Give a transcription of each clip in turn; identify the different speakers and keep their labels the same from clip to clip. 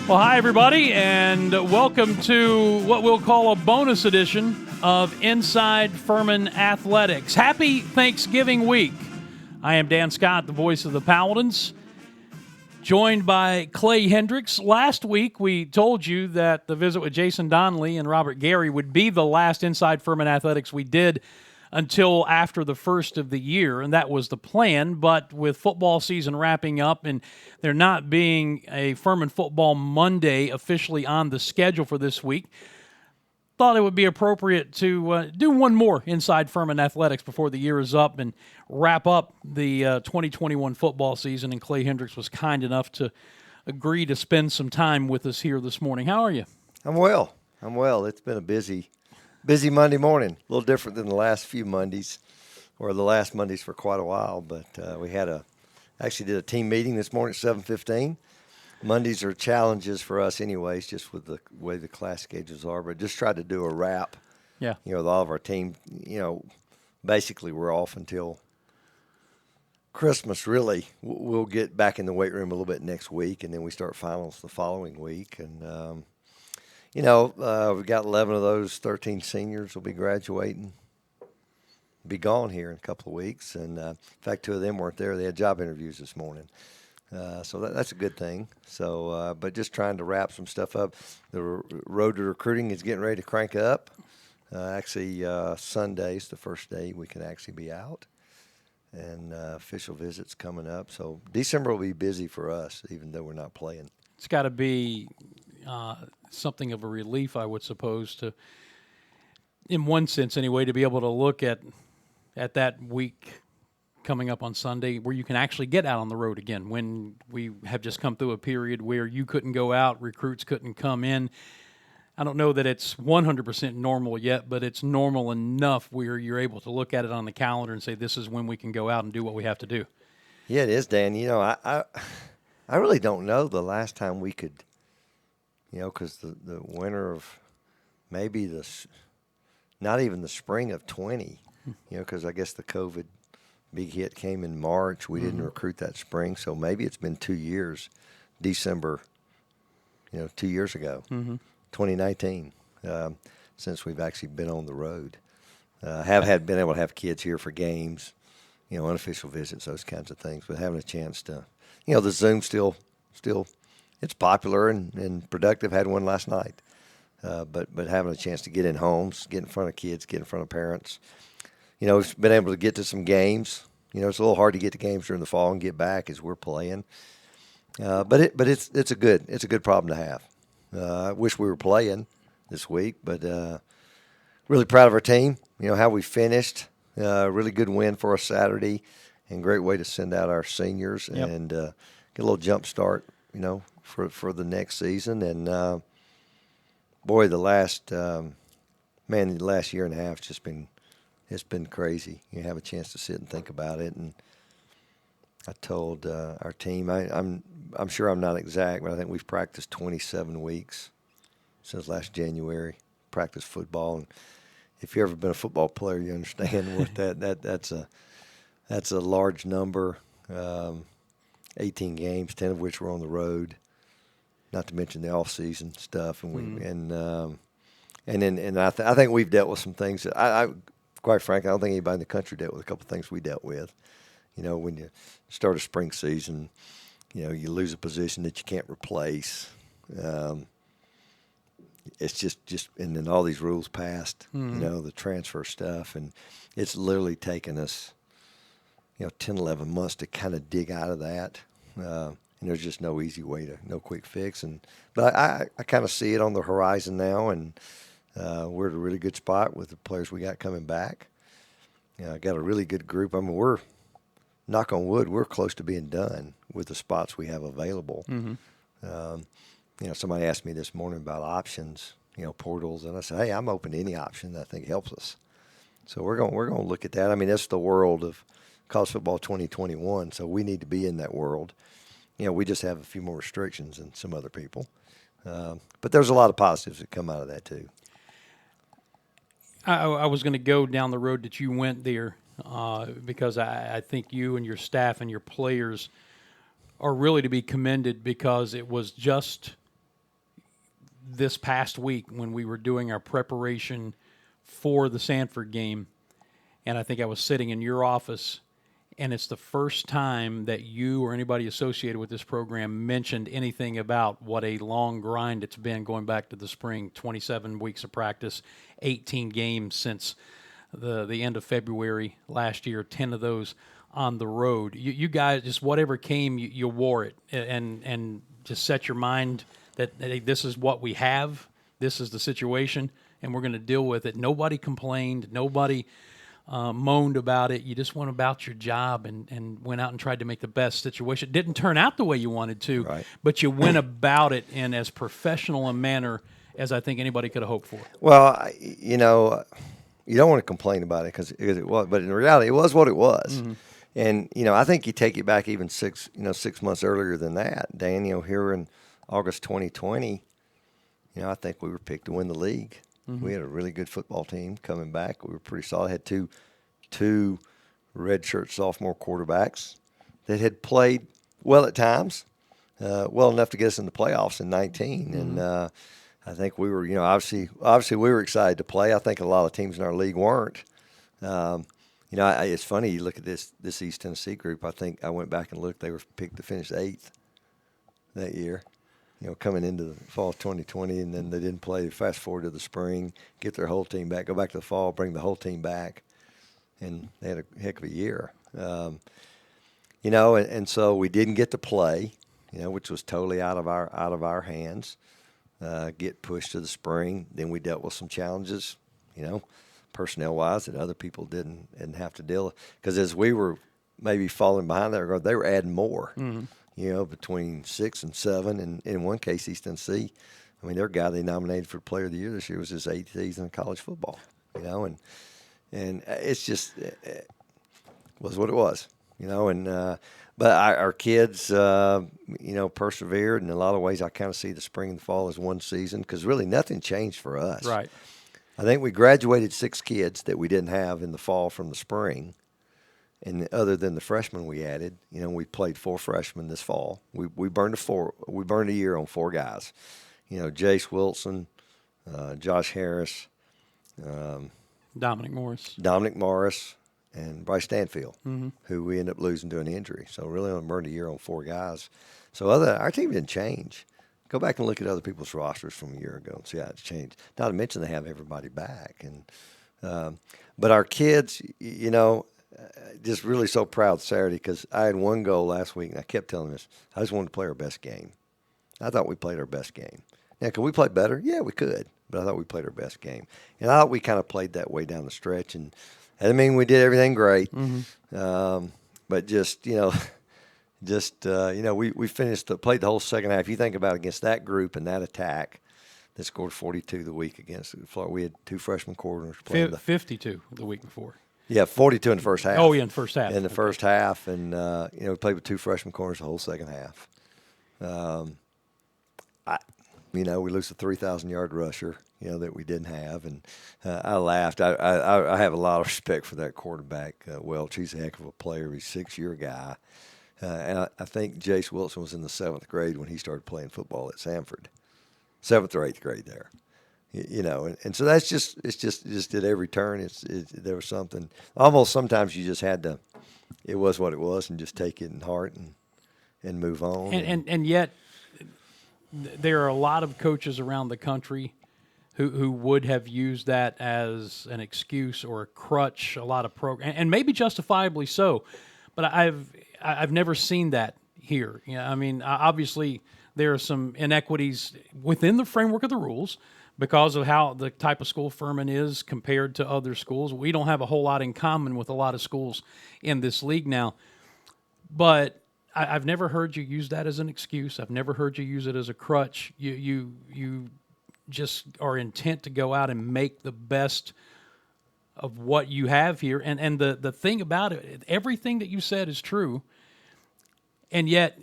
Speaker 1: Well, hi, everybody, and welcome to what we'll call a bonus edition of Inside Furman Athletics. Happy Thanksgiving week. I am Dan Scott, the voice of the Paladins, joined by Clay Hendrix. Last week, we told you that the visit with Jason Donnelly and Robert Gary would be the last Inside Furman Athletics we did until after the first of the year, and that was the plan. But with football season wrapping up and there not being a Furman Football Monday officially on the schedule for this week, thought it would be appropriate to do one more Inside Furman Athletics before the year is up and wrap up the 2021 football season. And Clay Hendrix was kind enough to agree to spend some time with us here this morning. How are you?
Speaker 2: I'm well. It's been a busy Monday morning. A little different than the last few Mondays, or the last Mondays for quite a while. But we actually did a team meeting this morning at 7:15. Mondays are challenges for us anyways, just with the way the class schedules are. But just tried to do a wrap.
Speaker 1: Yeah.
Speaker 2: With all of our team. Basically we're off until Christmas, really. We'll get back in the weight room a little bit next week, and then we start finals the following week. And we've got 11 of those 13 seniors will be graduating, be gone here in a couple of weeks. And in fact, 2 of them weren't there. They had job interviews this morning. So that's a good thing. So, but just trying to wrap some stuff up. The road to recruiting is getting ready to crank up. Sunday's the first day we can actually be out. And official visits coming up. So December will be busy for us, even though we're not playing.
Speaker 1: It's got to be something of a relief, I would suppose, to, in one sense anyway, to be able to look at that week coming up on Sunday where you can actually get out on the road again, when we have just come through a period where you couldn't go out, recruits couldn't come in. I don't know that it's 100% normal yet, but it's normal enough where you're able to look at it on the calendar and say, this is when we can go out and do what we have to do.
Speaker 2: Yeah, it is, Dan. I really don't know the last time we could, because the winter of maybe not even the spring of 20, because I guess the COVID big hit came in March. We didn't recruit that spring, so maybe it's been 2 years, December, 2 years ago. 2019, since we've actually been on the road. Been able to have kids here for games, unofficial visits, those kinds of things. But having a chance to, the Zoom still, it's popular and productive. Had one last night, but having a chance to get in homes, get in front of kids, get in front of parents. We've been able to get to some games. It's a little hard to get to games during the fall and get back as we're playing. But it's a good problem to have. I wish we were playing this week, but really proud of our team. How we finished. Really good win for us Saturday, and great way to send out our seniors and get a little jump start, for the next season. And the last year and a half it's been crazy. You have a chance to sit and think about it. And I told our team, I'm sure I'm not exact, but I think we've practiced 27 weeks since last January, practiced football. And if you've ever been a football player, you understand what that's a large number. 18 games, 10 of which were on the road, not to mention the off-season stuff. And I think we've dealt with some things that I quite frankly, I don't think anybody in the country dealt with a couple of things we dealt with. When you start a spring season, you lose a position that you can't replace. It's just and then all these rules passed, the transfer stuff. And it's literally taken us, 10, 11 months to kind of dig out of that. And there's just no easy way no quick fix. But I kind of see it on the horizon now, and we're at a really good spot with the players we got coming back. Got a really good group. I mean, we're, knock on wood, we're close to being done with the spots we have available. Somebody asked me this morning about options, portals, and I said, hey, I'm open to any option that I think helps us. So we're going to look at that. I mean, that's the world of college football 2021, so we need to be in that world. We just have a few more restrictions than some other people. But there's a lot of positives that come out of that too.
Speaker 1: I was going to go down the road that you went there because I think you and your staff and your players are really to be commended, because it was just this past week when we were doing our preparation for the Samford game, and I think I was sitting in your office, and it's the first time that you or anybody associated with this program mentioned anything about what a long grind it's been going back to the spring, 27 weeks of practice, 18 games since the end of February last year, 10 of those on the road. You guys, just whatever came, you wore it and just set your mind that, hey, this is what we have, this is the situation, and we're going to deal with it. Nobody complained. Nobody moaned about it. You just went about your job and went out and tried to make the best situation. It didn't turn out the way you wanted to,
Speaker 2: right,
Speaker 1: but you went about it in as professional a manner as I think anybody could have hoped for.
Speaker 2: Well, you know, you don't want to complain about it because it was, but in reality, it was what it was.
Speaker 1: Mm-hmm.
Speaker 2: And, you know, I think you take it back even 6 months earlier than that. Dan, you know, here in August 2020, you know, I think we were picked to win the league. Mm-hmm. We had a really good football team coming back. We were pretty solid. Had two redshirt sophomore quarterbacks that had played well at times, well enough to get us in the playoffs in 19. Mm-hmm. And I think we were, you know, obviously we were excited to play. I think a lot of teams in our league weren't. You know, it's funny, you look at this East Tennessee group, I think I went back and looked, they were picked to finish 8th that year, you know, coming into the fall of 2020, and then they didn't play. Fast forward to the spring, get their whole team back, go back to the fall, bring the whole team back, and they had a heck of a year. You know, and so we didn't get to play, you know, which was totally out of our hands. Get pushed to the spring. Then we dealt with some challenges, you know, personnel-wise that other people didn't have to deal with. Because as we were maybe falling behind there, they were adding more, mm-hmm. you know, between 6 and 7. And in one case, East Tennessee, I mean, their guy they nominated for Player of the Year this year was his 8th season in college football, you know, and it's just it was what it was, you know, and but our kids, you know, persevered. In a lot of ways, I kind of see the spring and the fall as one season because really nothing changed for us.
Speaker 1: Right.
Speaker 2: I think we graduated 6 kids that we didn't have in the fall from the spring. And other than the freshmen we added, you know, we played 4 freshmen this fall. We burned a year on 4 guys. You know, Jace Wilson, Josh Harris,
Speaker 1: Dominic
Speaker 2: Morris, and Bryce Stanfield, mm-hmm. who we ended up losing to an injury. So really only burned a year on 4 guys. So our team didn't change. Go back and look at other people's rosters from a year ago and see how it's changed. Not to mention they have everybody back. And but our kids, you know, just really so proud Saturday because I had one goal last week, and I kept telling this, I just wanted to play our best game. I thought we played our best game. Now, could we play better? Yeah, we could, but I thought we played our best game. And I thought we kind of played that way down the stretch. And that didn't mean we did everything great, mm-hmm. But just, you know, you know, we played the whole second half. You think about it, against that group and that attack that scored 42 the week against Florida. We had 2 freshman quarterbacks playing
Speaker 1: 52 the week before.
Speaker 2: Yeah, 42 in the first half.
Speaker 1: Oh, yeah, in the first half.
Speaker 2: In the first half, and you know, we played with 2 freshman corners the whole second half. You know, we lose a 3,000-yard rusher, you know, that we didn't have, and I laughed. I have a lot of respect for that quarterback, Welch. He's a heck of a player. He's a 6-year guy. And I think Jace Wilson was in the 7th grade when he started playing football at Samford, 7th or 8th grade there. You know, and so that's just at every turn. There was something. Almost sometimes you just had to. It was what it was, and just take it in heart and move on.
Speaker 1: And yet, there are a lot of coaches around the country who would have used that as an excuse or a crutch. A lot of and maybe justifiably so, but I've never seen that here. You know, I mean, obviously there are some inequities within the framework of the rules because of how the type of school Furman is compared to other schools. We don't have a whole lot in common with a lot of schools in this league now. But I've never heard you use that as an excuse. I've never heard you use it as a crutch. You just are intent to go out and make the best of what you have here. And the thing about it, everything that you said is true, and yet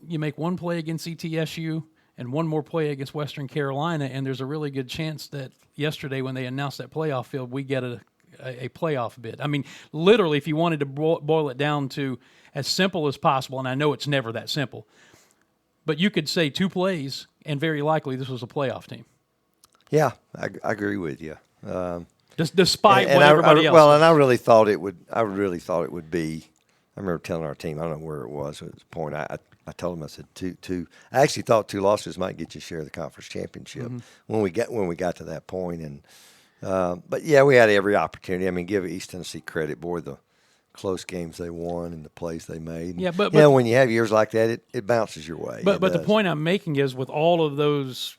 Speaker 1: you make one play against ETSU and one more play against Western Carolina, and there's a really good chance that yesterday when they announced that playoff field, we get a playoff bid. I mean, literally, if you wanted to boil it down to as simple as possible, and I know it's never that simple, but you could say 2 plays and very likely this was a playoff team.
Speaker 2: Yeah, I agree with you.
Speaker 1: Despite what everybody else.
Speaker 2: Well, and I really thought it would. I really thought it would be. I remember telling our team. I don't know where it was at this point. I told them, I said two. I actually thought 2 losses might get you a share of the conference championship when we got to that point. And but yeah, we had every opportunity. I mean, give East Tennessee credit, boy, the close games they won and the plays they made.
Speaker 1: Yeah, but
Speaker 2: when you have years like that, it bounces your way.
Speaker 1: But the point I'm making is, with all of those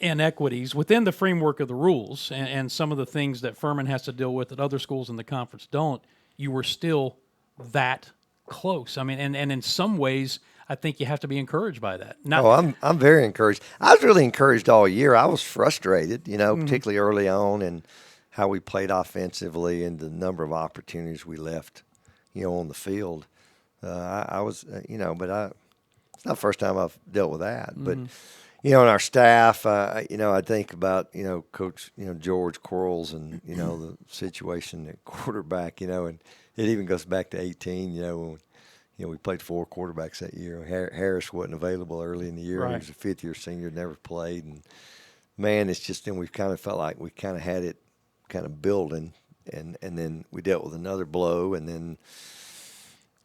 Speaker 1: inequities within the framework of the rules and some of the things that Furman has to deal with that other schools in the conference don't, you were still that close. I mean, and in some ways, I think you have to be encouraged by that.
Speaker 2: I'm very encouraged. I was really encouraged all year. I was frustrated, particularly early on, and how we played offensively and the number of opportunities we left, on the field. I was, but it's not the first time I've dealt with that. But in our staff, I think about Coach George Quarles and the situation at quarterback, and it even goes back to 18. When we played 4 quarterbacks that year. Harris wasn't available early in the year.
Speaker 1: Right.
Speaker 2: He was a 5th-year senior, never played, and man, it's just then we kind of felt like we kind of had it kind of building, and then we dealt with another blow, and then.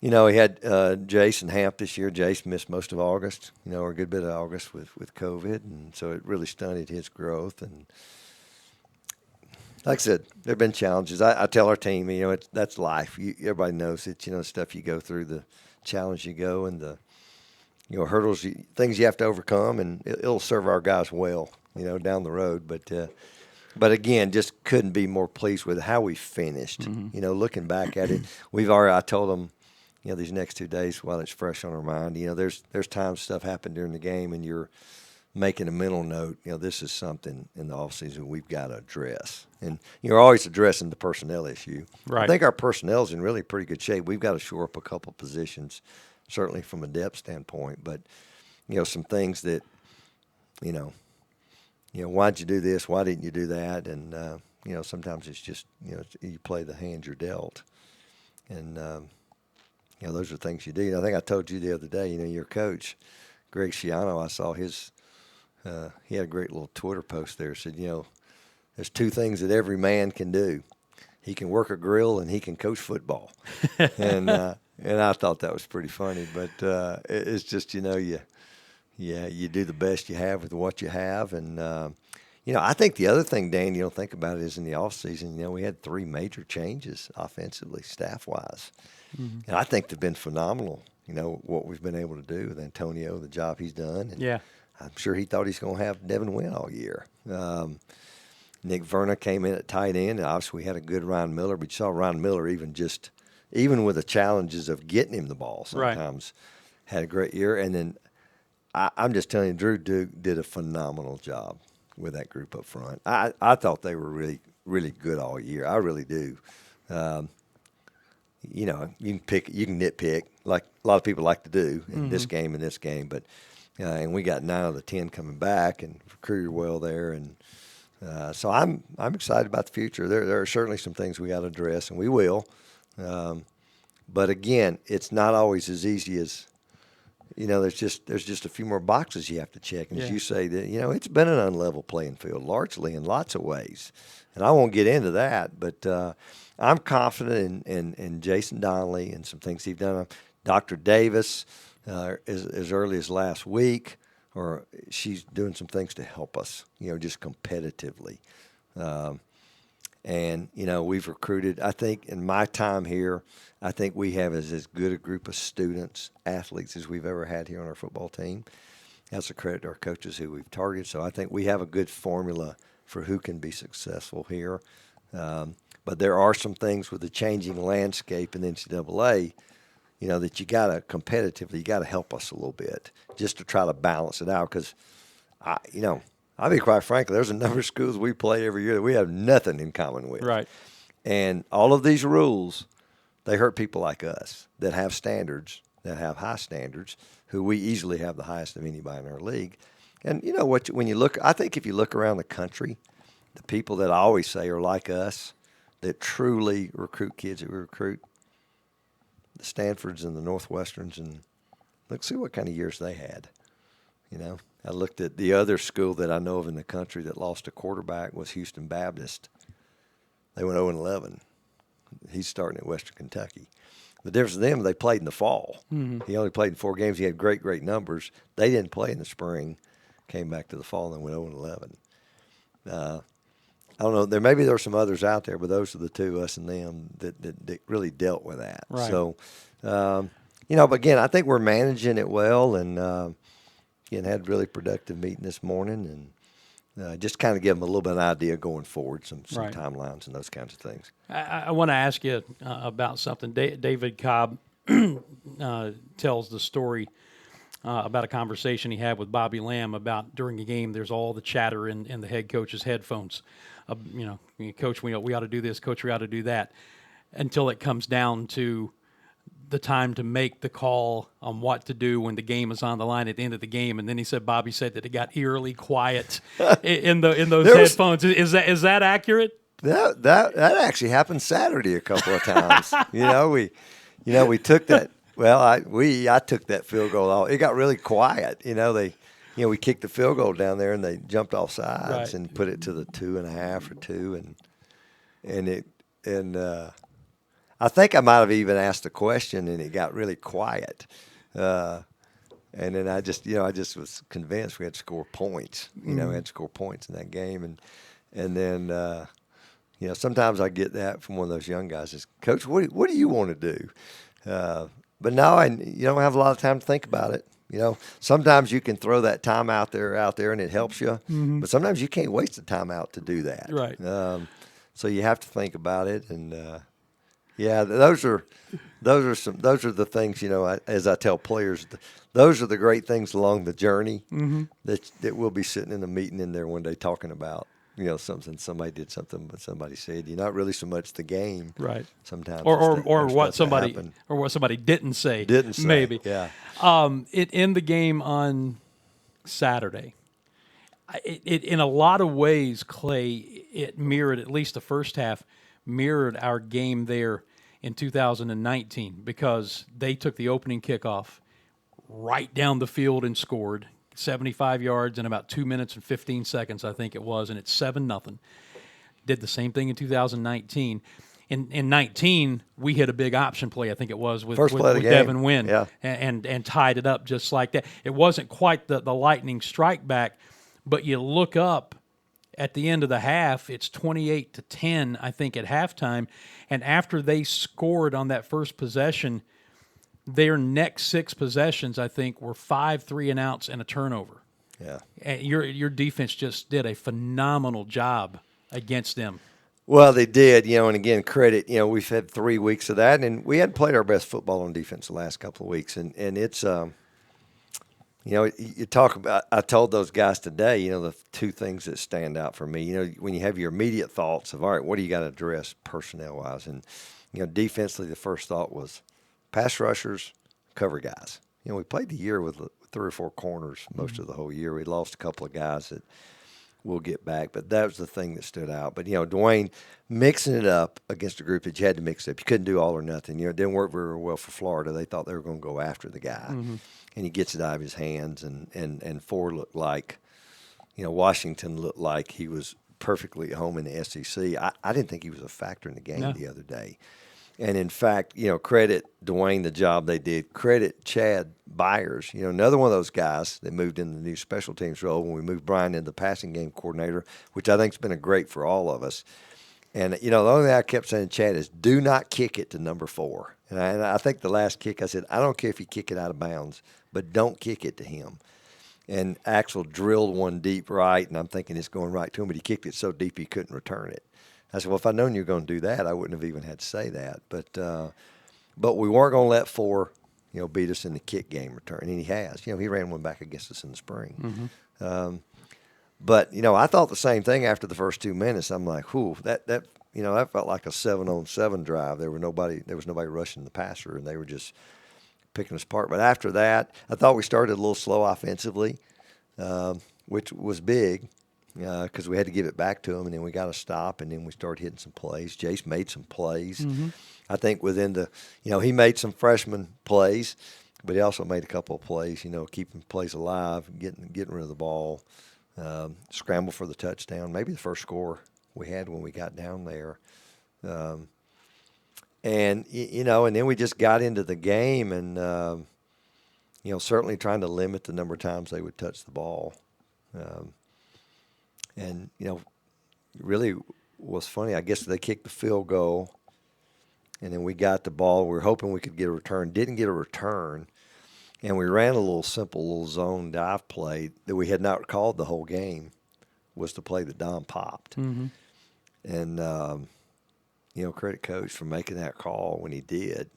Speaker 2: We had Jason Hamp this year. Jason missed most of August, or a good bit of August with COVID, and so it really stunted his growth. And like I said, there have been challenges. I tell our team, that's life. Everybody knows it. The stuff you go through, the challenge you go, and the hurdles, things you have to overcome, and it'll serve our guys well, down the road. But again, just couldn't be more pleased with how we finished. Looking back at it, I told them. These next 2 days, while it's fresh on our mind, there's times stuff happened during the game, and you're making a mental note. This is something in the offseason we've got to address, and you're always addressing the personnel issue.
Speaker 1: Right.
Speaker 2: I think our personnel is in really pretty good shape. We've got to shore up a couple positions, certainly from a depth standpoint. But some things that why'd you do this? Why didn't you do that? And sometimes it's just you play the hand you're dealt, and. Those are things you do. I think I told you the other day, your coach, Greg Schiano, I saw his he had a great little Twitter post there. Said, there's 2 things that every man can do. He can work a grill and he can coach football. and I thought that was pretty funny. But it's just, you do the best you have with what you have. And, I think the other thing, Dan, you don't think about it, is in the offseason, we had 3 major changes offensively, staff-wise. And I think they've been phenomenal, what we've been able to do with Antonio, the job he's done. And
Speaker 1: yeah.
Speaker 2: I'm sure he thought he's going to have Devin Wynn all year. Nick Verna came in at tight end, and obviously we had a good Ryan Miller. But you saw Ryan Miller even with the challenges of getting him the ball sometimes, had a great year. And then I'm just telling you, Drew Duke did a phenomenal job with that group up front. I thought they were really, really good all year. I really do. You can nitpick like a lot of people like to do in this game and this game, but and we got 9 of the 10 coming back and recruited well there, and so I'm excited about the future. There are certainly some things we got to address, and we will. But again, it's not always as easy as there's just a few more boxes you have to check, and as you say, that it's been an unlevel playing field largely in lots of ways, and I won't get into that, but. I'm confident in Jason Donnelly and some things he's done. Dr. Davis, as early as last week, or she's doing some things to help us, just competitively. And we've recruited. I think in my time here, I think we have as good a group of students, athletes as we've ever had here on our football team. That's a credit to our coaches who we've targeted. So I think we have a good formula for who can be successful here. But there are some things with the changing landscape in the NCAA, that you got to competitively, you got to help us a little bit just to try to balance it out. Because, I'll be quite frank, there's a number of schools we play every year that we have nothing in common with.
Speaker 1: Right.
Speaker 2: And all of these rules, they hurt people like us that have standards, that have high standards, who we easily have the highest of anybody in our league. And when you look, I think if you look around the country, the people that I always say are like us, that truly recruit kids that we recruit, the Stanfords and the Northwesterns, and let's see what kind of years they had. You know, I looked at the other school that I know of in the country that lost a quarterback was Houston Baptist. They went 0-11. He's starting at Western Kentucky. The difference with them, they played in the fall.
Speaker 1: Mm-hmm.
Speaker 2: He only played in 4 games. He had great numbers. They didn't play in the spring, came back to the fall, and went 0-11. I don't know. There were some others out there, but those are the two, us and them, that really dealt with that.
Speaker 1: Right.
Speaker 2: So, but again, I think we're managing it well, and had a really productive meeting this morning, and just kind of give them a little bit of an idea going forward, some
Speaker 1: Right.
Speaker 2: timelines and those kinds of things.
Speaker 1: I want to ask you about something. David Cobb tells the story about a conversation he had with Bobby Lamb about during a game. There's all the chatter in the head coach's headphones. Coach, we ought to do this. Coach, we ought to do that. Until it comes down to the time to make the call on what to do when the game is on the line at the end of the game. And then Bobby said that it got eerily quiet in those headphones. Is that accurate?
Speaker 2: That actually happened Saturday a couple of times. We took that. Well, I took that field goal off. It got really quiet. We kicked the field goal down there, and they jumped off sides and put it to the 2.5 or 2, and I think I might have even asked a question, and it got really quiet. And then I just was convinced we had to score points. We had to score points in that game, and then sometimes I get that from one of those young guys. Is, Coach, what do you want to do? But no, you don't have a lot of time to think about it. Sometimes you can throw that time out there, and it helps you. Mm-hmm. But sometimes you can't waste the time out to do that.
Speaker 1: Right.
Speaker 2: So you have to think about it, and those are the things. As I tell players, those are the great things along the journey that we'll be sitting in a meeting in there one day talking about. Somebody did something, but somebody said, not really so much the game,
Speaker 1: right?
Speaker 2: Sometimes,
Speaker 1: or what somebody didn't say, maybe,
Speaker 2: yeah.
Speaker 1: In the game on Saturday, it in a lot of ways, Clay, it mirrored, at least the first half, mirrored our game there in 2019 because they took the opening kickoff right down the field and scored. 75 yards in about 2 minutes and 15 seconds, I think it was, and it's 7-0. Did the same thing in 2019. In 19, we hit a big option play, I think it was, with Devin Wynn, and tied it up just like that. It wasn't quite the lightning strike back, but you look up at the end of the half, it's 28-10, I think, at halftime, and after they scored on that first possession, their next 6 possessions, I think, were 5 3-and-outs and a turnover.
Speaker 2: Yeah.
Speaker 1: And your defense just did a phenomenal job against them.
Speaker 2: Well, they did, and again, credit, we've had 3 weeks of that, and we hadn't played our best football on defense the last couple of weeks, and it's, you talk about, I told those guys today, the 2 things that stand out for me, when you have your immediate thoughts of, all right, what do you got to address personnel-wise, and, defensively, the first thought was, pass rushers, cover guys. We played the year with 3 or 4 corners most of the whole year. We lost a couple of guys that we'll get back, but that was the thing that stood out. But, Dwayne, mixing it up against a group that you had to mix it up. You couldn't do all or nothing. It didn't work very well for Florida. They thought they were going to go after the guy. Mm-hmm. And he gets it out of his hands, and Ford looked like, Washington looked like he was perfectly at home in the SEC. I didn't think he was a factor in the game the other day. And, in fact, credit Dwayne the job they did. Credit Chad Byers, another one of those guys that moved in the new special teams role when we moved Brian into the passing game coordinator, which I think has been a great for all of us. And, the only thing I kept saying to Chad is do not kick it to number 4. And I think the last kick I said, I don't care if you kick it out of bounds, but don't kick it to him. And Axel drilled one deep right, and I'm thinking it's going right to him, but he kicked it so deep he couldn't return it. I said, well, if I'd known you were going to do that, I wouldn't have even had to say that. But we weren't going to let 4, beat us in the kick game return, and he has. He ran one back against us in the spring. Mm-hmm. But I thought the same thing after the first 2 minutes. I'm like, whew, that felt like a 7-on-7 drive. There was nobody rushing the passer, and they were just picking us apart. But after that, I thought we started a little slow offensively, which was big. Because we had to give it back to him, and then we got to stop, and then we started hitting some plays. Jace made some plays. Mm-hmm. I think within the, he made some freshman plays but he also made a couple of plays, keeping plays alive, getting rid of the ball, scramble for the touchdown, maybe the first score we had when we got down there. And then we just got into the game and, certainly trying to limit the number of times they would touch the ball. And really was funny. I guess they kicked the field goal, and then we got the ball. We were hoping we could get a return. Didn't get a return, and we ran a little zone dive play that we had not called the whole game. Was the play that Don popped, and credit coach for making that call when he did.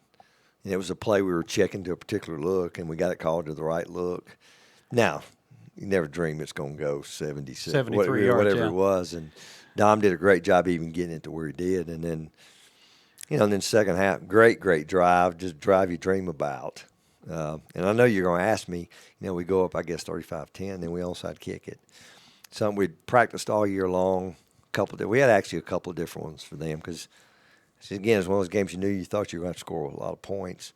Speaker 2: And it was a play we were checking to a particular look, and we got it called to the right look. Now, you never dream it's going to go 76,
Speaker 1: 73 yards,
Speaker 2: whatever it was. And Dom did a great job even getting it to where he did. And then, then second half, great drive, just drive you dream about. And I know you're going to ask me, we go up, I guess, 35-10, then we onside kick it. Something we'd practiced all year long. We had actually a couple of different ones for them because, again, it's one of those games you thought you were going to score a lot of points.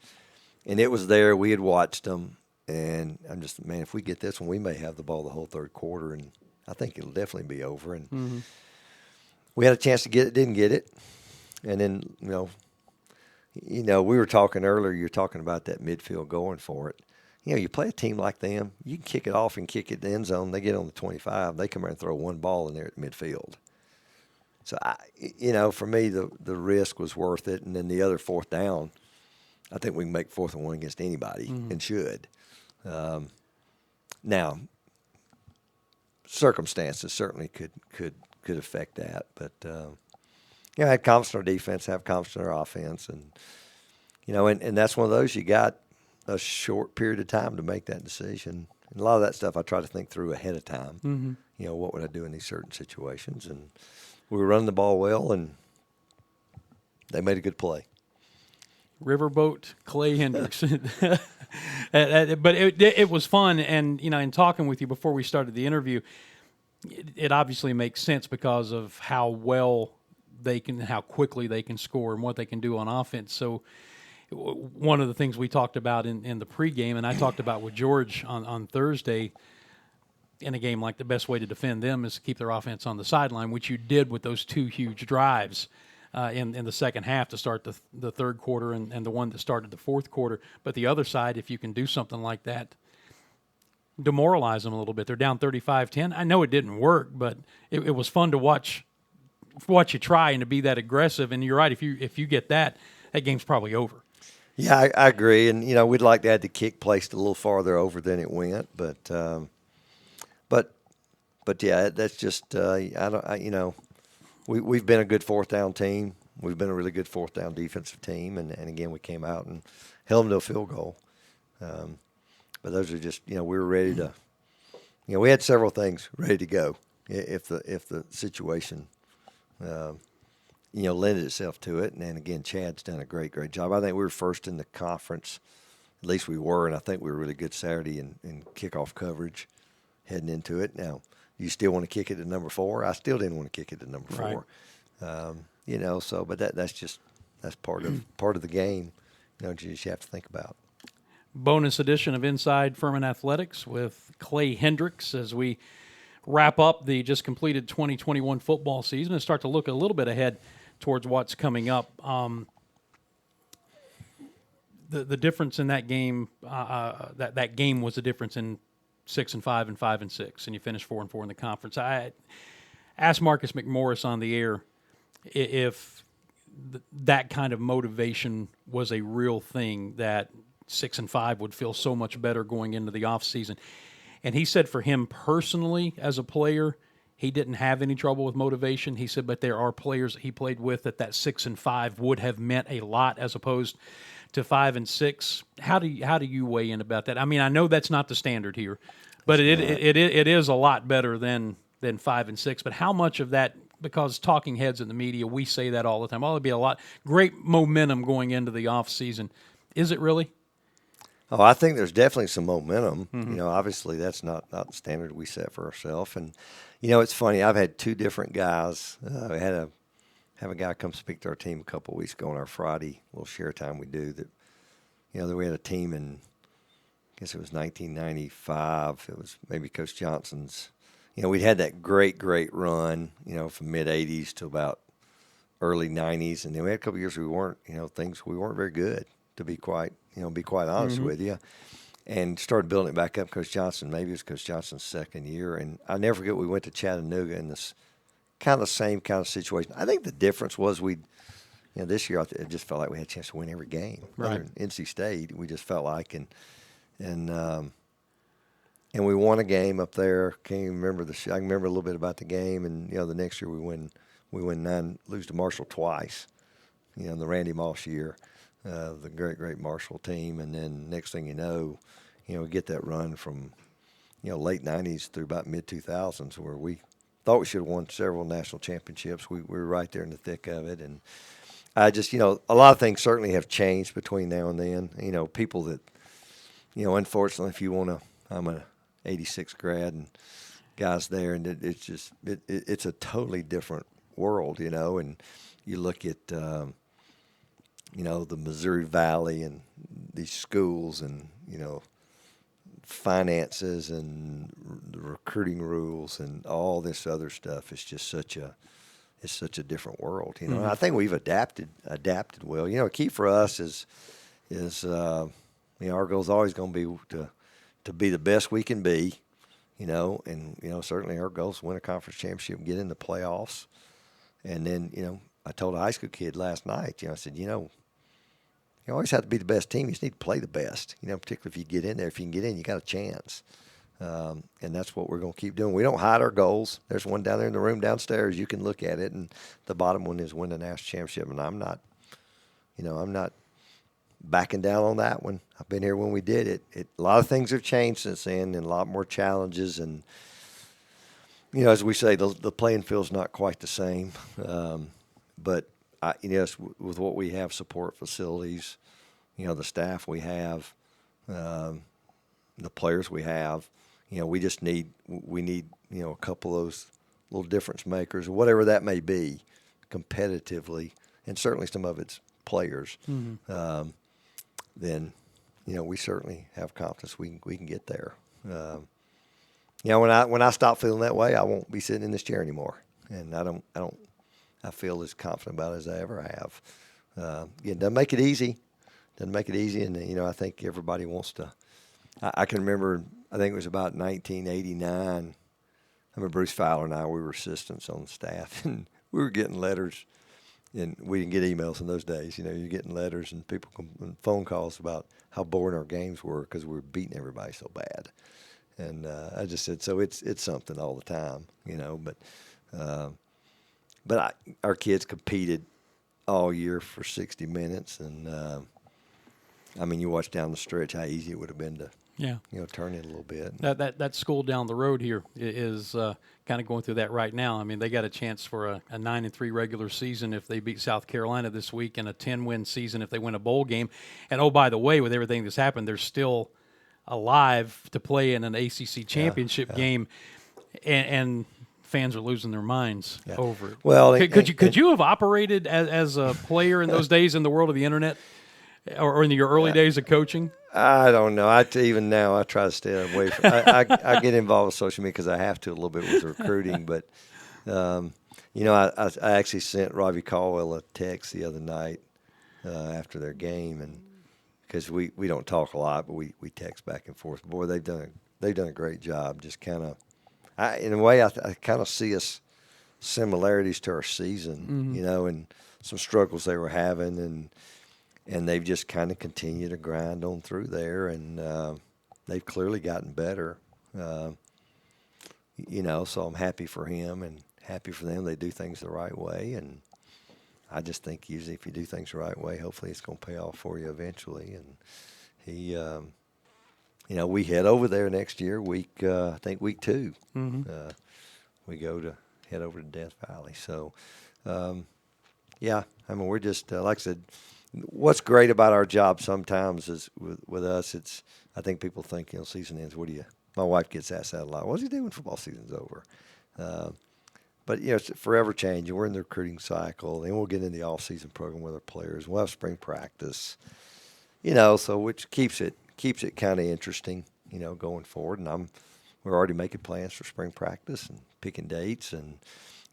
Speaker 2: And it was there. We had watched them. And I'm just, man, if we get this one, we may have the ball the whole third quarter. And I think it'll definitely be over. And we had a chance to get it, didn't get it. And then, we were talking earlier, you're talking about that midfield going for it. You play a team like them, you can kick it off and kick it in the end zone. They get on the 25. They come around and throw one ball in there at midfield. So, for me, the risk was worth it. And then the other fourth down, I think we can make 4th and 1 against anybody and should. Now, circumstances certainly could affect that. But, I had confidence in our defense, have confidence in our offense. And, and that's one of those you got a short period of time to make that decision. And a lot of that stuff I try to think through ahead of time. What would I do in these certain situations? And we were running the ball well, and they made a good play.
Speaker 1: Riverboat Clay Hendrix. But it was fun, and in talking with you before we started the interview, it obviously makes sense because of how quickly they can score and what they can do on offense. So one of the things we talked about in the pregame, and I talked about with George on Thursday, in a game like the best way to defend them is to keep their offense on the sideline, which you did with those 2 huge drives in the second half to start the third quarter and the one that started the fourth quarter. But the other side, if you can do something like that, demoralize them a little bit. They're down 35-10. I know it didn't work, but it was fun to watch you try and to be that aggressive. And you're right, if you get that game's probably over.
Speaker 2: Yeah, I agree. And, we'd like to have the kick placed a little farther over than it went. But yeah, that's just we've been a good fourth down team. We've been a really good fourth down defensive team, and again we came out and held them to a field goal. But those are just we were ready to. We had several things ready to go if the situation lended itself to it. And again, Chad's done a great job. I think we were first in the conference. At least we were, and I think we were really good Saturday in kickoff coverage heading into it. Now, you still want to kick it to number 4? I still didn't want to kick it to number 4. Right. So but that's part of the game. You just have to think about.
Speaker 1: Bonus edition of Inside Furman Athletics with Clay Hendrix as we wrap up the just completed 2021 football season and start to look a little bit ahead towards what's coming up. The difference in that game, that game was the difference in 6-5 and 5-6, and you finished 4-4 in the conference. I asked Marcus McMorris on the air if that kind of motivation was a real thing, that 6-5 would feel so much better going into the offseason. And he said for him personally as a player, he didn't have any trouble with motivation. He said, but there are players that he played with that 6-5 would have meant a lot as opposed to 5-6. How do you weigh in about that? I mean, I know that's not the standard here, but it is a lot better than 5-6. But how much of that, because talking heads in the media, we say that all the time, there'll be a lot, great momentum going into the offseason. Is it really?
Speaker 2: Oh, I think there's definitely some momentum. Mm-hmm. Obviously that's not the standard we set for ourselves. And, it's funny. I've had 2 different guys. I have a guy come speak to our team a couple of weeks ago on our Friday little share time we do that, that we had a team in guess it was 1995. It was maybe Coach Johnson's. We'd had that great run, from mid 80s to about early 90s, and then we had a couple of years we weren't very good, to be quite honest with you, and started building it back up. Coach Johnson, maybe it was Coach Johnson's second year, and I never forget we went to Chattanooga in this kind of same kind of situation. I think the difference was this year it just felt like we had a chance to win every game.
Speaker 1: Right.
Speaker 2: Other than NC State, we just felt like and we won a game up there. Can't even remember I can remember a little bit about the game, and the next year we win 9, lose to Marshall twice. The Randy Moss year, the great Marshall team, and then next thing you know, we get that run from late 90s through about mid 2000s where we thought we should have won several national championships. We were right there in the thick of it, and I just a lot of things certainly have changed between now and then. People that unfortunately, if you want to, I'm a 86 grad and guys there, and it's just it's a totally different world, and you look at the Missouri Valley and these schools and finances and the recruiting rules and all this other stuff. It's just such a different world, And I think we've adapted well. Key for us is our goal is always going to be to be the best we can be, and certainly our goal is to win a conference championship and get in the playoffs. And then, I told a high school kid last night, I said, you always have to be the best team. You just need to play the best, particularly if you get in there. If you can get in, you got a chance. And that's what we're going to keep doing. We don't hide our goals. There's one down there in the room downstairs. You can look at it, and the bottom one is win the national championship. And I'm not backing down on that one. I've been here when we did it. A lot of things have changed since then, and a lot more challenges. And as we say, the playing field's not quite the same. But with what we have, support facilities, the staff we have, the players we have, we just need a couple of those little difference makers, whatever that may be, competitively, and certainly some of it's players. Then we certainly have confidence we can get there. When I stop feeling that way, I won't be sitting in this chair anymore, and I feel as confident about it as I ever have. It doesn't make it easy. And I think everybody wants to. I can remember. I think it was about 1989. I remember Bruce Fowler and we were assistants on the staff, and we were getting letters. And we didn't get emails in those days. You're getting letters and and phone calls about how boring our games were because we were beating everybody so bad. And I just said, so it's something all the time, But our kids competed all year for 60 minutes, and you watch down the stretch how easy it would have been to turn it a little bit.
Speaker 1: That school down the road here is kind of going through that right now. They got a chance for a 9-3 regular season if they beat South Carolina this week, and a 10-win season if they win a bowl game. And, oh, by the way, with everything that's happened, they're still alive to play in an ACC championship game, and fans are losing their minds over it.
Speaker 2: Well,
Speaker 1: could you have operated as a player in those days in the world of the internet, or in your early days of coaching?
Speaker 2: I don't know. Even now, I try to stay away from. I get involved with social media because I have to a little bit with recruiting. But I actually sent Robbie Caldwell a text the other night after their game, and because we don't talk a lot, but we text back and forth. Boy, they've done a great job. Just kind of, in a way, I kind of see us similarities to our season, and some struggles they were having, and they've just kind of continued to grind on through there, and they've clearly gotten better. So I'm happy for him and happy for them. They do things the right way, and I just think usually if you do things the right way, hopefully it's going to pay off for you eventually. And he, we head over there next year, week 2. We go to head over to Death Valley. So, we're just, like I said, what's great about our job sometimes is with us, I think people think, season ends, my wife gets asked that a lot. What does he do when football season's over? But, it's forever changing. We're in the recruiting cycle. Then we'll get in the off-season program with our players. We'll have spring practice, so which keeps it keeps it kind of interesting, going forward. And we're already making plans for spring practice and picking dates. And,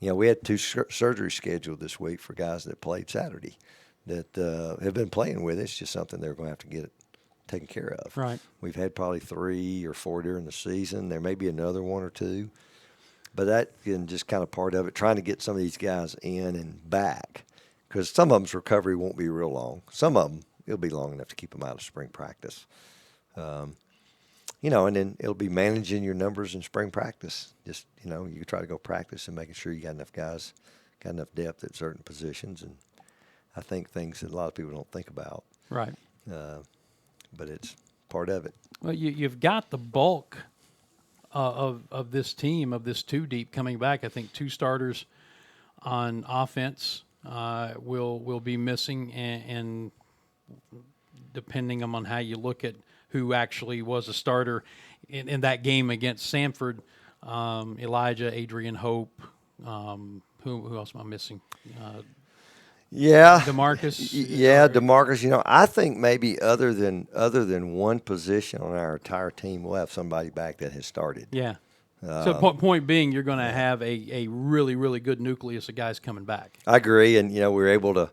Speaker 2: we had 2 surgeries scheduled this week for guys that played Saturday that have been playing with. It's just something they're going to have to get taken care of.
Speaker 1: Right.
Speaker 2: We've had probably 3 or 4 during the season. There may be another 1 or 2. But that is just kind of part of it, trying to get some of these guys in and back. Because some of them's recovery won't be real long. Some of them, it'll be long enough to keep them out of spring practice. And then it'll be managing your numbers in spring practice. Just, you try to go practice and making sure you got enough guys, got enough depth at certain positions. And I think things that a lot of people don't think about.
Speaker 1: Right.
Speaker 2: But it's part of it.
Speaker 1: Well, you've got the bulk of this team, of this 2 deep coming back. I think 2 starters on offense will be missing, and depending on how you look at who actually was a starter in that game against Samford, Elijah, Adrian Hope, who else am I missing?
Speaker 2: Yeah,
Speaker 1: DeMarcus.
Speaker 2: Yeah, DeMarcus. I think maybe other than one position on our entire team, we'll have somebody back that has started.
Speaker 1: Yeah. So point being, you're going to have a really, really good nucleus of guys coming back.
Speaker 2: I agree, and we were able to.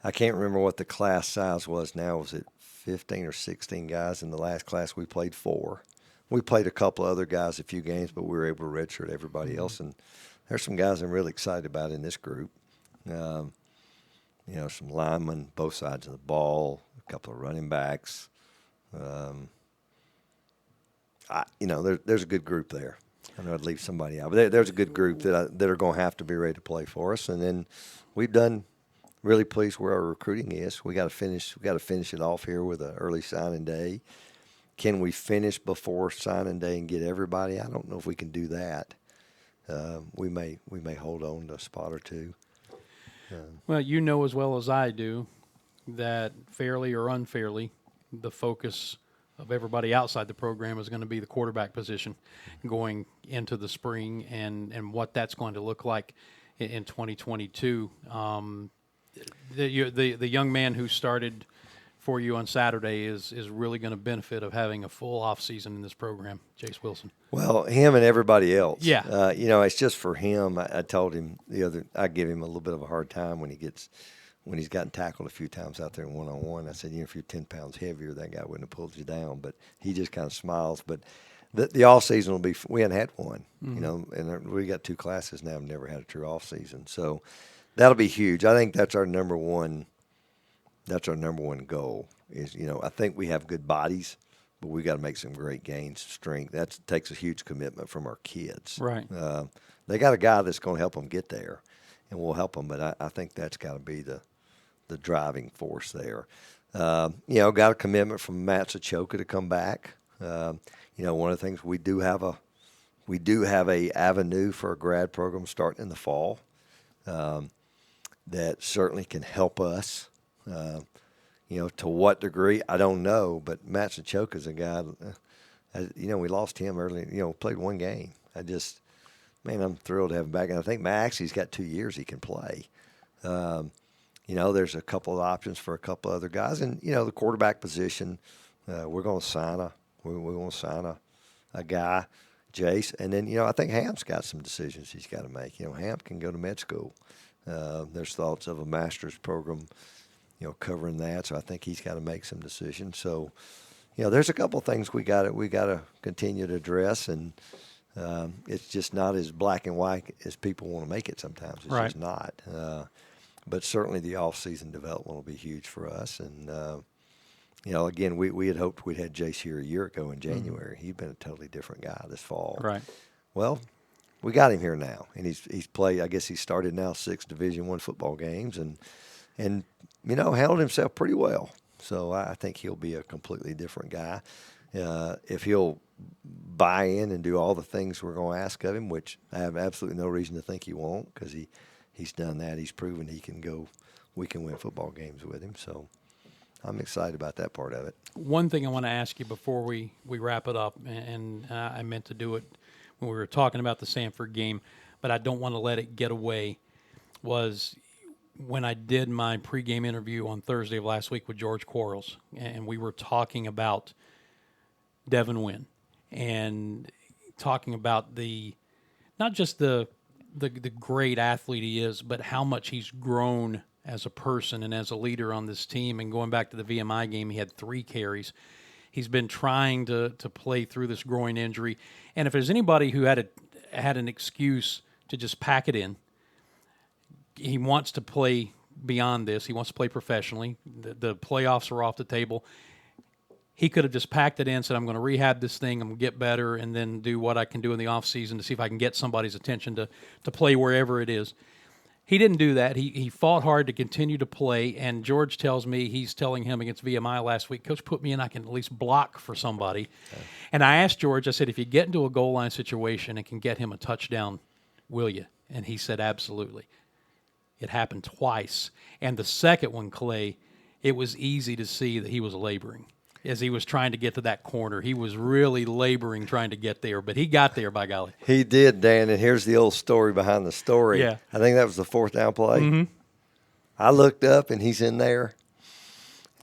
Speaker 2: I can't remember what the class size was now. Was it 15 or 16 guys in the last class? We played 4. We played a couple other guys a few games, but we were able to redshirt everybody else. And there's some guys I'm really excited about in this group. Some linemen, both sides of the ball, a couple of running backs. There's a good group there. I know I'd leave somebody out, but there's a good group that are going to have to be ready to play for us. And then we've done really pleased where our recruiting is. We got to finish it off here with an early signing day. Can we finish before signing day and get everybody? I don't know if we can do that. We may hold on to a spot or 2.
Speaker 1: Well, you know as well as I do that fairly or unfairly, the focus of everybody outside the program is going to be the quarterback position going into the spring and what that's going to look like in 2022. The young man who started for you on Saturday is really going to benefit of having a full off season in this program, Jace Wilson.
Speaker 2: Well, him and everybody else.
Speaker 1: Yeah.
Speaker 2: It's just for him. I told him I give him a little bit of a hard time when he's gotten tackled a few times out there in one-on-one. I said, if you're 10 pounds heavier, that guy wouldn't have pulled you down. But he just kind of smiles. But the off season will be. We hadn't had one, and we got 2 classes now. I've never had a true off season, so that'll be huge. I think that's our number one. That's our number one goal. Is I think we have good bodies, but we got to make some great gains, strength. That takes a huge commitment from our kids.
Speaker 1: Right.
Speaker 2: They got a guy that's going to help them get there, and we'll help them. But I think that's got to be the driving force there. Got a commitment from Matt Sachoka to come back. One of the things we do have a avenue for a grad program starting in the fall that certainly can help us. To what degree, I don't know, but Matt Sachoka is a guy, we lost him early, played 1 game. I'm thrilled to have him back. And I think Max, he's got 2 years he can play. There's a couple of options for a couple of other guys. And, the quarterback position, we're going to sign a guy, Jace. And then, I think Hamp's got some decisions he's got to make. Hamp can go to med school. There's thoughts of a master's program, covering that. So I think he's got to make some decisions. So, there's a couple of things we got to continue to address. And it's just not as black and white as people want to make it sometimes. It's
Speaker 1: right.
Speaker 2: just not. But certainly the off-season development will be huge for us. And, again, we had hoped we'd had Jace here a year ago in January. He'd been a totally different guy this fall.
Speaker 1: Right.
Speaker 2: Well, we got him here now. And he's played, I guess he started now 6 Division I football games and handled himself pretty well. So I think he'll be a completely different guy. If he'll buy in and do all the things we're going to ask of him, which I have absolutely no reason to think he won't because he's done that. He's proven he can go. We can win football games with him. So I'm excited about that part of it.
Speaker 1: One thing I want to ask you before we wrap it up, and I meant to do it when we were talking about the Samford game, but I don't want to let it get away, was when I did my pregame interview on Thursday of last week with George Quarles, and we were talking about Devin Wynn, and talking about not just the great athlete he is, but how much he's grown as a person and as a leader on this team. And going back to the VMI game, he had 3 carries. He's been trying to play through this groin injury. And if there's anybody who had an excuse to just pack it in, he wants to play beyond this. He wants to play professionally. The playoffs are off the table. He could have just packed it in, said, I'm going to rehab this thing, I'm going to get better, and then do what I can do in the offseason to see if I can get somebody's attention to play wherever it is. He didn't do that. He fought hard to continue to play, and George tells me he's telling him against VMI last week, Coach, put me in, I can at least block for somebody. Okay. And I asked George, I said, if you get into a goal line situation and can get him a touchdown, will you? And he said, absolutely. It happened twice. And the second one, Clay, it was easy to see that he was laboring. As he was trying to get to that corner, he was really laboring trying to get there, but he got there, by golly.
Speaker 2: He did, Dan, and here's the old story behind the story.
Speaker 1: Yeah.
Speaker 2: I think that was the 4th down play.
Speaker 1: Mm-hmm.
Speaker 2: I looked up, and he's in there,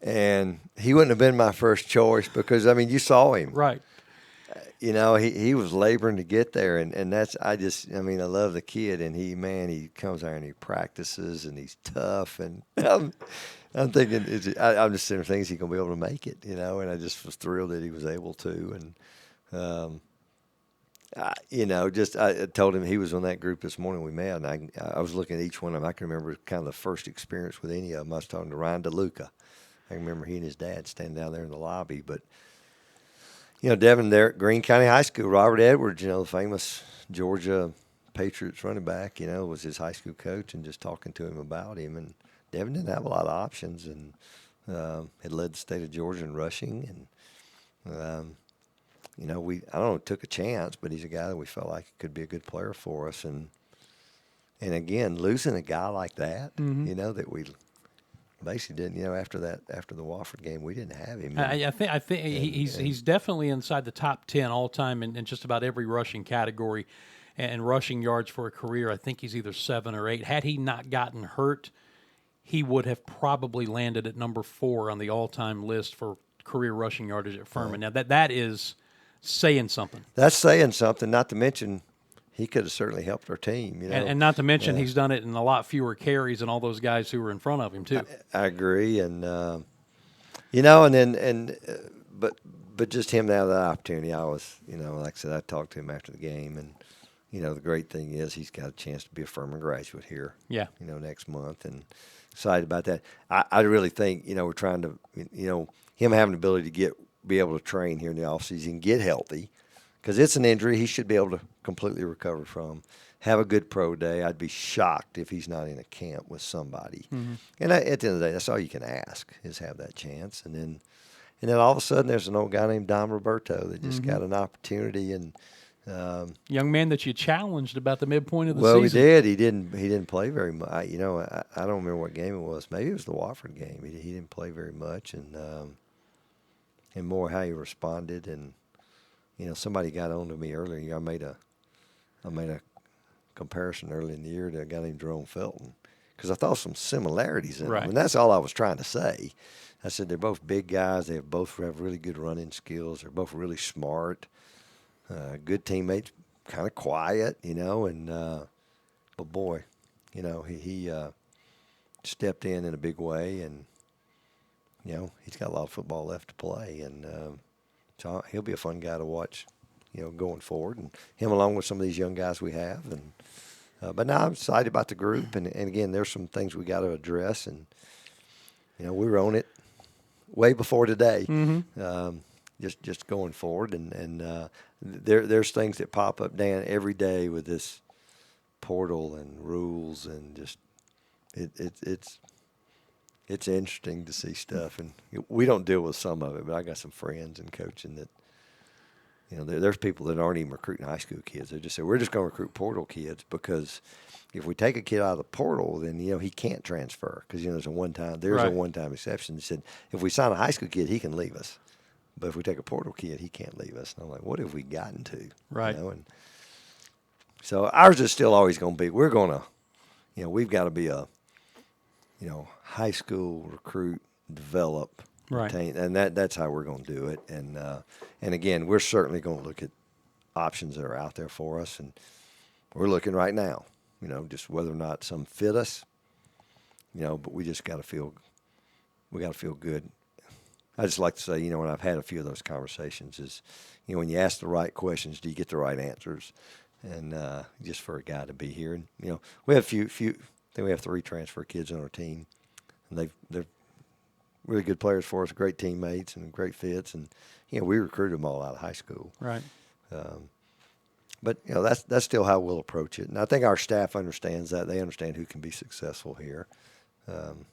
Speaker 2: and he wouldn't have been my first choice because, I mean, you saw him.
Speaker 1: Right.
Speaker 2: You know, he was laboring to get there, and that's I love the kid, and he comes there and he practices, and he's tough, and I'm thinking, I'm just sitting there thinking, is he going to be able to make it, you know? And I just was thrilled that he was able to. And, I told him he was on that group this morning we met, and I was looking at each one of them. I can remember kind of the first experience with any of them. I was talking to Ryan DeLuca. I remember he and his dad standing down there in the lobby. But, you know, Devin there at Greene County High School, Robert Edwards, you know, the famous Georgia Patriots running back, you know, was his high school coach, and just talking to him about him. And Devin didn't have a lot of options, and had led the state of Georgia in rushing. And, you know, I don't know, took a chance, but he's a guy that we felt like could be a good player for us. And again, losing a guy like that, mm-hmm. you know, that we basically didn't, you know, after the Wofford game, we didn't have him.
Speaker 1: I think he's definitely inside the top 10 all time in just about every rushing category and rushing yards for a career. I think he's either 7 or 8. Had he not gotten hurt, he would have probably landed at number 4 on the all-time list for career rushing yardage at Furman. Now, that is saying something.
Speaker 2: That's saying something, not to mention he could have certainly helped our team. You know?
Speaker 1: And not to mention he's done it in a lot fewer carries than all those guys who were in front of him, too.
Speaker 2: I agree. And, you know, but just him to have that opportunity, I was, you know, like I said, I talked to him after the game. And, you know, the great thing is he's got a chance to be a Furman graduate here, you know, next month. And excited about that. I really think, you know, we're trying to, you know, him having the ability to be able to train here in the offseason, get healthy, because it's an injury he should be able to completely recover from. Have a good pro day. I'd be shocked if he's not in a camp with somebody. Mm-hmm. And at the end of the day, that's all you can ask, is have that chance. And then all of a sudden there's an old guy named Don Roberto that just mm-hmm. got an opportunity. And
Speaker 1: young man that you challenged about the midpoint of the
Speaker 2: season. Well,
Speaker 1: he
Speaker 2: did. He didn't play very much. You know, I don't remember what game it was. Maybe it was the Wofford game. He didn't play very much, and more how he responded. And you know, somebody got on to me earlier. I made a comparison early in the year to a guy named Jerome Felton, because I thought some similarities in them, and that's all I was trying to say. I said they're both big guys. They both have really good running skills. They're both really smart. Good teammates, kind of quiet, you know, and but boy, you know, he stepped in a big way, and you know, he's got a lot of football left to play, and so he'll be a fun guy to watch, you know, going forward, and him along with some of these young guys we have, and but now I'm excited about the group, and again, there's some things we got to address, and you know, we were on it way before today. Mm-hmm. Just going forward, and there's things that pop up, Dan, every day with this portal and rules, and just it's interesting to see stuff. And we don't deal with some of it, but I got some friends in coaching that, you know, there's people that aren't even recruiting high school kids. They just say, we're just going to recruit portal kids, because if we take a kid out of the portal, then, you know, he can't transfer, because, you know, there's a one-time exception. They said, if we sign a high school kid, he can leave us. But if we take a portal kid, he can't leave us. And I'm like, what have we gotten to?
Speaker 1: Right.
Speaker 2: You know? And so ours is still always going to be, we're going to, you know, we've got to be a, you know, high school recruit, develop,
Speaker 1: Right.
Speaker 2: And that's how we're going to do it. And again, we're certainly going to look at options that are out there for us, and we're looking right now, just whether or not some fit us, but we just got to feel good. I just like to say, when I've had a few of those conversations is, when you ask the right questions, do you get the right answers? And just for a guy to be here, and we have I think we have 3 transfer kids on our team, and they're really good players for us, great teammates and great fits, and we recruited them all out of high school.
Speaker 1: Right.
Speaker 2: But that's still how we'll approach it, and I think our staff understands that. They understand who can be successful here, and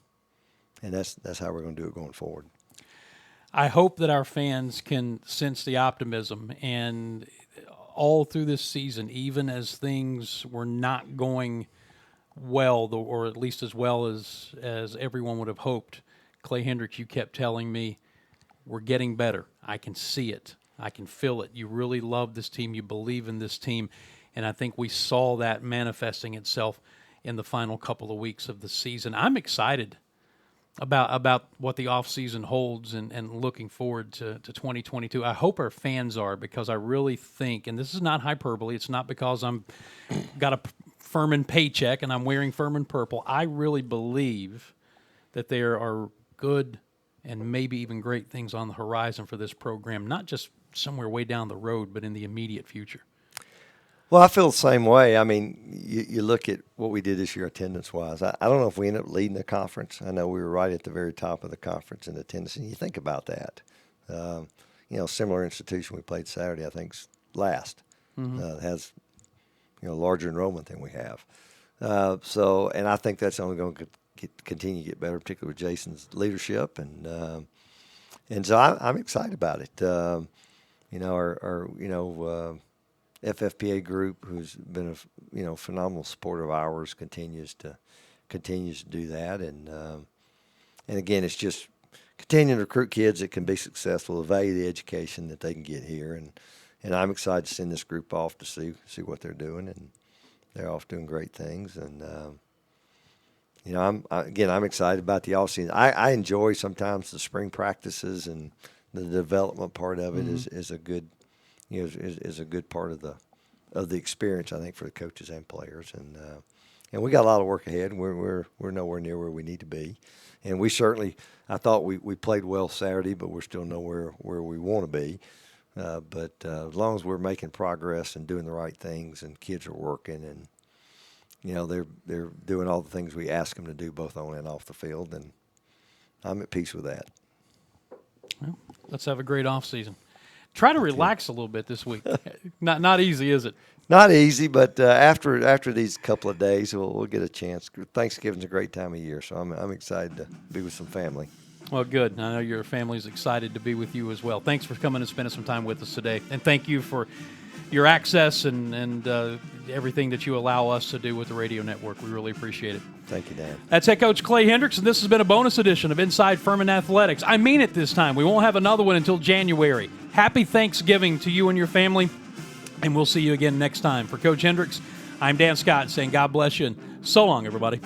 Speaker 2: that's how we're going to do it going forward.
Speaker 1: I hope that our fans can sense the optimism, and all through this season, even as things were not going well, or at least as well as everyone would have hoped, Clay Hendrix, you kept telling me, we're getting better. I can see it. I can feel it. You really love this team. You believe in this team. And I think we saw that manifesting itself in the final couple of weeks of the season. I'm excited about what the offseason holds and looking forward to 2022. I hope our fans are, because I really think, and this is not hyperbole, it's not because I'm got a Furman paycheck and I'm wearing Furman purple. I really believe that there are good and maybe even great things on the horizon for this program, not just somewhere way down the road, but in the immediate future.
Speaker 2: Well, I feel the same way. I mean, you look at what we did this year attendance-wise. I don't know if we ended up leading the conference. I know we were right at the very top of the conference in attendance, and you think about that. Similar institution we played Saturday, I think, last. Has, larger enrollment than we have. And I think that's only going to continue to get better, particularly with Jason's leadership. And so I'm excited about it. Our FFPA group, who's been a phenomenal supporter of ours, continues to do that, and again, it's just continuing to recruit kids that can be successful, value the education that they can get here, and I'm excited to send this group off to see what they're doing, and they're off doing great things, and I'm excited about the offseason. I enjoy sometimes the spring practices, and the development part of it is a good. Is a good part of the experience, I think, for the coaches and players, and we got a lot of work ahead. And we're nowhere near where we need to be, and we certainly, I thought we played well Saturday, but we're still nowhere where we want to be. But as long as we're making progress and doing the right things, and kids are working, and they're doing all the things we ask them to do, both on and off the field, and I'm at peace with that.
Speaker 1: Well, let's have a great offseason. Try to relax a little bit this week. Not easy, is it?
Speaker 2: Not easy, but after these couple of days, we'll get a chance. Thanksgiving's a great time of year, so I'm excited to be with some family.
Speaker 1: Well, good. I know your family's excited to be with you as well. Thanks for coming and spending some time with us today, and thank you for your access and everything that you allow us to do with the radio network. We really appreciate it.
Speaker 2: Thank you, Dan.
Speaker 1: That's head coach Clay Hendrix, and this has been a bonus edition of Inside Furman Athletics. I mean it this time. We won't have another one until January. Happy Thanksgiving to you and your family, and we'll see you again next time. For Coach Hendrix, I'm Dan Scott saying God bless you, and so long, everybody.